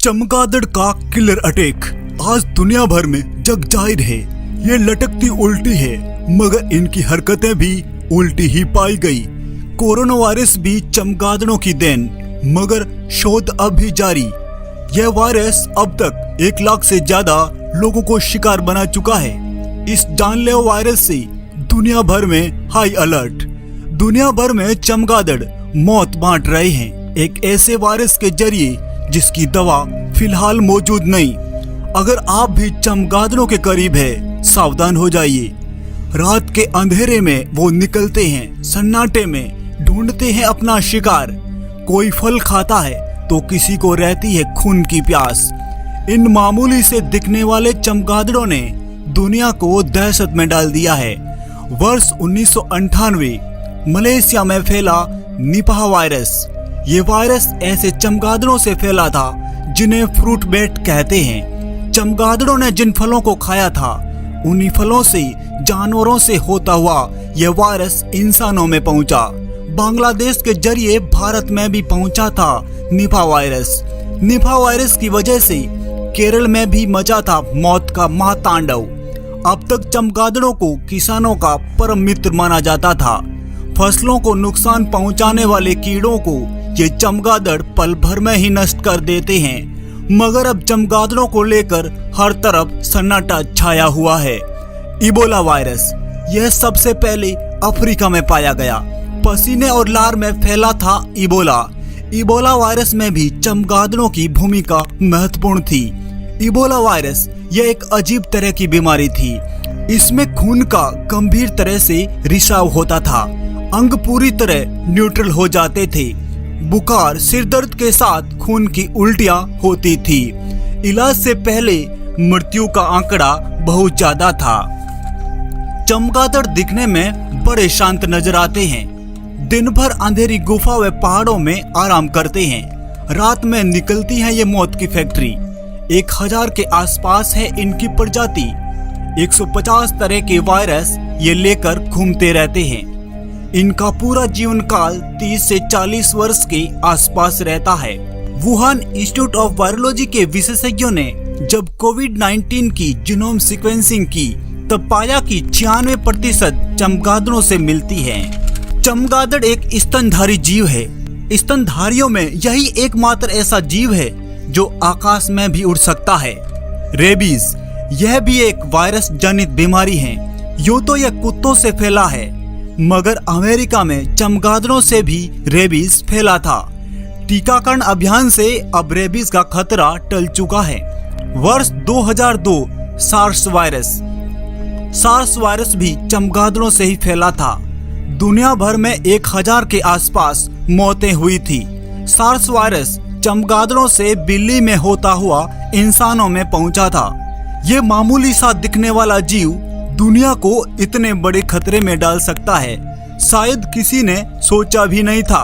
चमगादड़ का killer attack आज दुनिया भर में जग जाहिर है। ये लटकती उल्टी है मगर इनकी हरकतें भी उल्टी ही पाई गई। कोरोना वायरस भी चमगादड़ों की देन मगर शोध अब भी जारी। यह वायरस अब तक 1 लाख से ज्यादा लोगों को शिकार बना चुका है। इस जानलेवा वायरस से दुनिया भर में हाई अलर्ट। दुनिया भर में चमगादड़ मौत बांट रहे हैं एक ऐसे वायरस के जरिए जिसकी दवा फिलहाल मौजूद नहीं। अगर आप भी चमगादड़ों के करीब है सावधान हो जाइए। रात के अंधेरे में वो निकलते हैं, सन्नाटे में ढूंढते हैं अपना शिकार। कोई फल खाता है तो किसी को रहती है खून की प्यास। इन मामूली से दिखने वाले चमगादड़ों ने दुनिया को दहशत में डाल दिया है। वर्ष 1998 मलेशिया में फैला निपाह वायरस। ये वायरस ऐसे चमगादड़ों से फैला था जिन्हें फ्रूट बैट कहते हैं। चमगादड़ों ने जिन फलों को खाया था उन्हीं फलों से जानवरों से होता हुआ यह वायरस इंसानों में पहुंचा। बांग्लादेश के जरिए भारत में भी पहुंचा था निपाह वायरस। निपाह वायरस की वजह से केरल में भी मचा था मौत का महातांडव। अब तक चमगादड़ों को किसानों का परम मित्र माना जाता था। फसलों को नुकसान पहुंचाने वाले कीड़ों को ये चमगादड़ पल भर में ही नष्ट कर देते हैं। मगर अब चमगादड़ों को लेकर हर तरफ सन्नाटा छाया हुआ है। इबोला वायरस यह सबसे पहले अफ्रीका में पाया गया। पसीने और लार में फैला था इबोला। इबोला वायरस में भी चमगादड़ों की भूमिका महत्वपूर्ण थी। इबोला वायरस यह एक अजीब तरह की बीमारी थी। इसमें खून का गंभीर तरह से रिसाव होता था। अंग पूरी तरह न्यूट्रल हो जाते थे। बुखार, सिर दर्द के साथ खून की उल्टियां होती थी। इलाज से पहले मृत्यु का आंकड़ा बहुत ज्यादा था। चमगादड़ दिखने में बड़े शांत नजर आते हैं। दिन भर अंधेरी गुफा व पहाड़ों में आराम करते हैं। रात में निकलती है ये मौत की फैक्ट्री। 1000 के आसपास है इनकी प्रजाति। 150 तरह के वायरस ये लेकर घूमते रहते हैं। इनका पूरा जीवन काल 30 से 40 वर्ष के आसपास रहता है। वुहान इंस्टीट्यूट ऑफ वायरोलॉजी के विशेषज्ञों ने जब कोविड-19 की जीनोम सीक्वेंसिंग की तब पाया कि 96% चमगादड़ों से मिलती है। चमगादड़ एक स्तनधारी जीव है। स्तनधारियों में यही एकमात्र ऐसा जीव है जो आकाश में भी उड़ सकता है। रेबीज यह भी एक वायरस जनित बीमारी है। यूं तो यह कुत्तों से फैला है मगर अमेरिका में चमगादड़ों से भी रेबीज फैला था। टीकाकरण अभियान से अब रेबीज का खतरा टल चुका है। वर्ष 2002 सार्स वायरस भी चमगादड़ों से ही फैला था। दुनिया भर में 1000 के आसपास मौतें हुई थी। सार्स वायरस चमगादड़ों से बिल्ली में होता हुआ इंसानों में पहुंचा था। ये मामूली सा दिखने वाला जीव दुनिया को इतने बड़े खतरे में डाल सकता है शायद किसी ने सोचा भी नहीं था।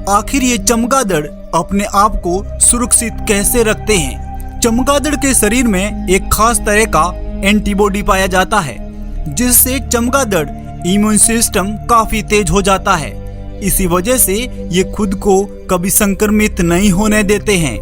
आखिर ये चमगादड़ अपने आप को सुरक्षित कैसे रखते हैं? चमगादड़ के शरीर में एक खास तरह का एंटीबॉडी पाया जाता है जिससे चमगादड़ इम्यून सिस्टम काफी तेज हो जाता है। इसी वजह से ये खुद को कभी संक्रमित नहीं होने देते हैं।